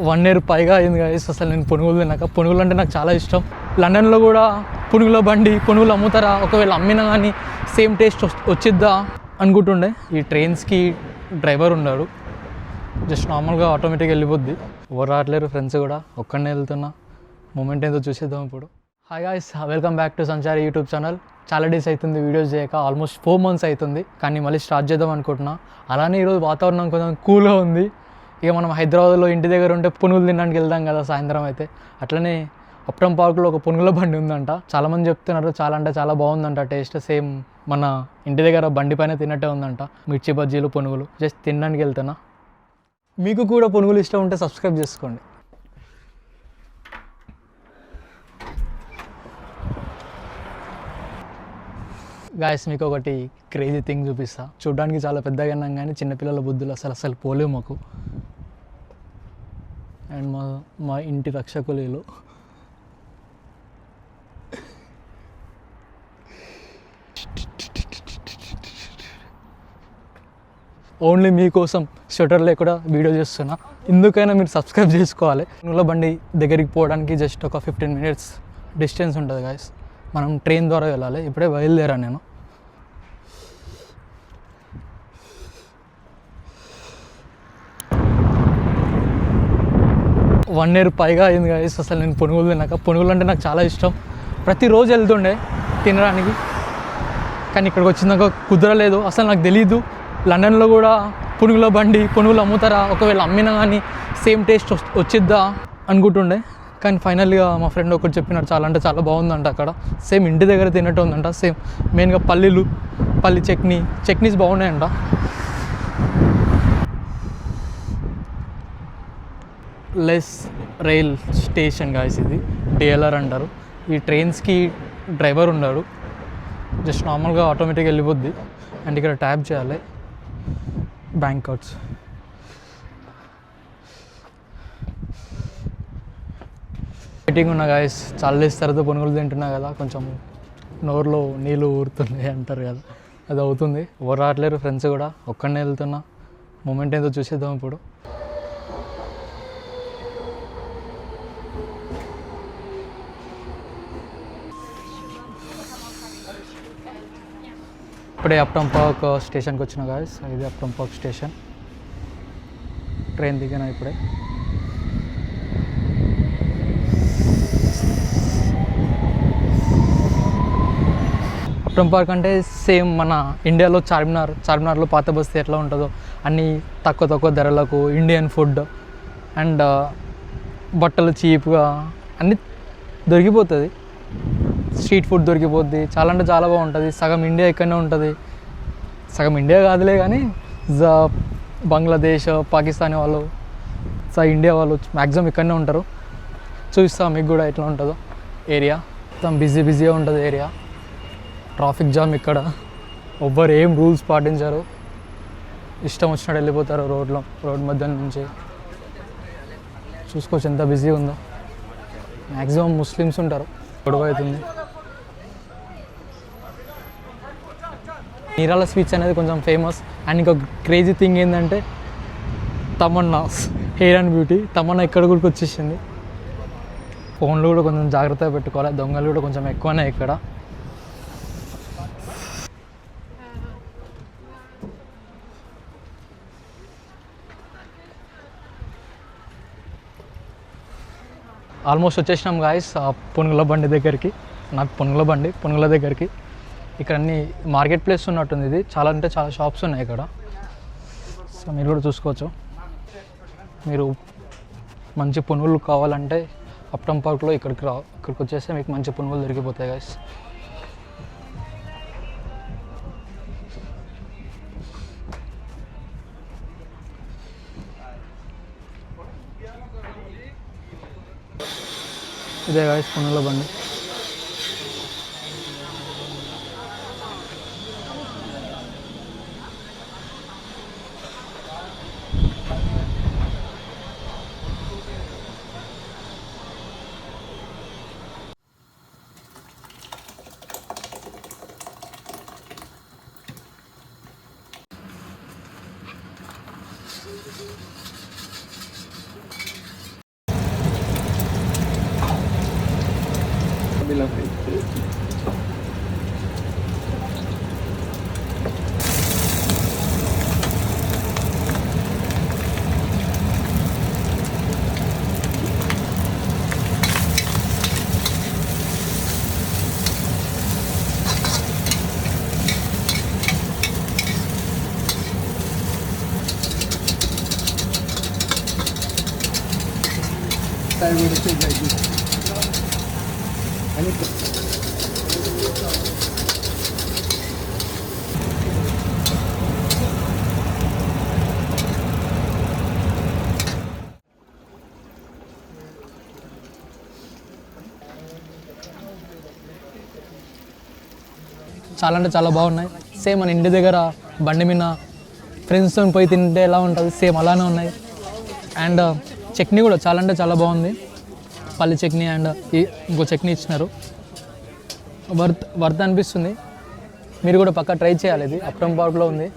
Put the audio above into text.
1 year పైగా అయింది guys అసలు నేను పునుగులు తిన్నాక. పునుగులు అంటే నాకు చాలా ఇష్టం. లండన్లో కూడా పునుగుల బండి పునుగులు అమ్ముతారా, ఒకవేళ అమ్మినా కానీ సేమ్ టేస్ట్ వచ్చిద్దా అనుకుంటుండే. ఈ ట్రైన్స్కి డ్రైవర్ ఉన్నాడు, జస్ట్ నార్మల్గా ఆటోమేటిక్గా వెళ్ళిపోద్ది. ఎవరు రావట్లేరు, ఫ్రెండ్స్ కూడా ఒక్కడనే వెళ్తున్నా. మూమెంట్ ఏందో చూసేద్దాం ఇప్పుడు. Hi guys, welcome back to Sanchari YouTube channel. చాలా డేస్ అవుతుంది వీడియోస్ చేయక, ఆల్మోస్ట్ 4 months అవుతుంది. కానీ మళ్ళీ స్టార్ట్ చేద్దాం అనుకుంటున్నా. అలానే ఈరోజు వాతావరణం కొంచెం కూల్గా ఉంది. ఇక మనం హైదరాబాద్లో ఇంటి దగ్గర ఉంటే పునుగులు తినడానికి వెళ్దాం కదా సాయంత్రం అయితే. అట్లనే అప్టం పార్క్లో ఒక పునుగుల బండి ఉందంట. చాలామంది చెప్తున్నారు చాలా అంటే చాలా బాగుందంట టేస్ట్. సేమ్ మన ఇంటి దగ్గర బండి పైన తిన్నట్టే ఉందంట. మిర్చి బజ్జీలు పునుగులు జస్ట్ తినడానికి వెళ్తున్నా. మీకు కూడా పునుగులు ఇష్టం ఉంటే సబ్స్క్రైబ్ చేసుకోండి. గాయస్, మీకు ఒకటి క్రేజీ థింగ్ చూపిస్తా. చూడడానికి చాలా పెద్దగా ఉన్నాం కానీ చిన్నపిల్లల బుద్ధులు అసలు పోలేవు మాకు. అండ్ మా ఇంటి రక్షకులు వీళ్ళు. ఓన్లీ మీకోసం షటర్ లేకుండా వీడియో చేస్తున్నా. ఎందుకైనా మీరు సబ్స్క్రైబ్ చేసుకోవాలి. పునుగుల బండి దగ్గరికి పోవడానికి జస్ట్ ఒక 15 minutes డిస్టెన్స్ ఉంటుంది గాయస్. మనం ట్రైన్ ద్వారా వెళ్ళాలి. ఇప్పుడే బయలుదేరా నేను. వన్ ఇయర్ పైగా అయింది గాయస్ అసలు నేను పునుగులు తిన్నాక. పునుగులు అంటే నాకు చాలా ఇష్టం. ప్రతిరోజు వెళ్తుండే తినడానికి, కానీ ఇక్కడికి వచ్చినాక కుదరలేదు. అసలు నాకు తెలీదు లండన్లో కూడా పునుగుల బండి పునుగులు అమ్ముతారా, ఒకవేళ అమ్మినా కానీ సేమ్ టేస్ట్ వచ్చిద్దా అనుకుంటుండే. కానీ ఫైనల్గా మా ఫ్రెండ్ ఒకటి చెప్పినాడు, చాలా అంటే చాలా బాగుందంట అక్కడ. సేమ్ ఇంటి దగ్గర తిన్నట్టు ఉందంట. సేమ్ మెయిన్గా పల్లి చట్నీస్ బాగున్నాయంట. లెస్ రైల్ స్టేషన్ గాయస్, ఇది డిఎల్ఆర్ అంటారు. ఈ ట్రైన్స్కి డ్రైవర్ ఉన్నాడు, జస్ట్ నార్మల్గా ఆటోమేటిక్గా వెళ్ళిపోద్ది. అండ్ ఇక్కడ ట్యాప్ చేయాలి బ్యాంక్ కార్డ్స్. వెయిటింగ్ ఉన్నా గాయస్. చాలా డేస్ తర్వాత పునుగులు తింటున్నా కదా, కొంచెం నోరులో నీళ్ళు ఊరుతున్నాయి అంటారు కదా, అది అవుతుంది. ఎవరు రావట్లేరు, ఫ్రెండ్స్ కూడా ఒక్కడనే వెళ్తున్నా. మూమెంట్ ఏందో చూసేద్దాం ఇప్పుడు. ఇప్పుడే అప్టం పార్క్ స్టేషన్కి వచ్చిన గాయస్. ఇది అప్టం పార్క్ స్టేషన్. ట్రైన్ దిగిన ఇప్పుడే. అప్టం పార్క్ అంటే సేమ్ మన ఇండియాలో చార్మినార్లో పాత బస్తీ ఎట్లా ఉంటుందో అన్నీ తక్కువ ధరలకు ఇండియన్ ఫుడ్ అండ్ బట్టలు చీప్గా అన్నీ దొరికిపోతుంది. Street food దొరికిపోద్ది. చాలా అంటే చాలా బాగుంటుంది. సగం ఇండియా ఇక్కడనే ఉంటుంది. సగం ఇండియా కాదులే కానీ బంగ్లాదేశ్, పాకిస్తానీ వాళ్ళు, ఇండియా వాళ్ళు మ్యాక్సిమం ఇక్కడనే ఉంటారు. చూపిస్తాం మీకు కూడా ఎట్లా ఉంటుందో ఏరియా. మొత్తం బిజీగా ఉంటుంది ఏరియా. ట్రాఫిక్ జామ్ ఇక్కడ. ఎవ్వరు ఏం రూల్స్ పాటించారు, ఇష్టం వచ్చినట్టు వెళ్ళిపోతారు రోడ్ మధ్య నుంచి. చూసుకోవచ్చు ఎంత బిజీగా ఉందో. మ్యాక్సిమం ముస్లిమ్స్ ఉంటారు. గొడవ అవుతుంది. నీరాల స్వీట్స్ అనేది కొంచెం ఫేమస్. అండ్ ఇంకొక క్రేజీ థింగ్ ఏంటంటే Tamannaah hair and beauty. Tamannaah ఇక్కడ కూడా వచ్చేసింది. ఫోన్లు కూడా కొంచెం జాగ్రత్తగా పెట్టుకోవాలి. దొంగలు కూడా కొంచెం ఎక్కువనే ఇక్కడ. ఆల్మోస్ట్ వచ్చేసినాం గాయస్ పునుగుల బండి దగ్గరికి. నాకు పునుగుల దగ్గరికి. ఇక్కడ అన్ని మార్కెట్ ప్లేస్ ఉన్నట్టుంది. ఇది చాలా అంటే చాలా షాప్స్ ఉన్నాయి ఇక్కడ. సో మీరు కూడా చూసుకోవచ్చు. మీరు మంచి పునుగులు కావాలంటే అప్టం పార్క్లో ఇక్కడికి వచ్చేస్తే మీకు మంచి పునుగులు దొరికిపోతాయి గాయస్. ఇదే గాయస్ పునుగుల బండి. చాలా అంటే చాలా బాగున్నాయి. సేమ్ మన ఇంటి దగ్గర బండి మీద ఫ్రెండ్స్తో పోయి తింటే ఎలా ఉంటుంది సేమ్ అలానే ఉన్నాయి. అండ్ చట్నీ కూడా చాలా అంటే చాలా బాగుంది. పల్లి చట్నీ అండ్ ఇంకో చట్నీ ఇచ్చినారు. వర్త్ అనిపిస్తుంది. మీరు కూడా పక్కా ట్రై చేయాలి. ఇది అప్రం పార్క్లో ఉంది.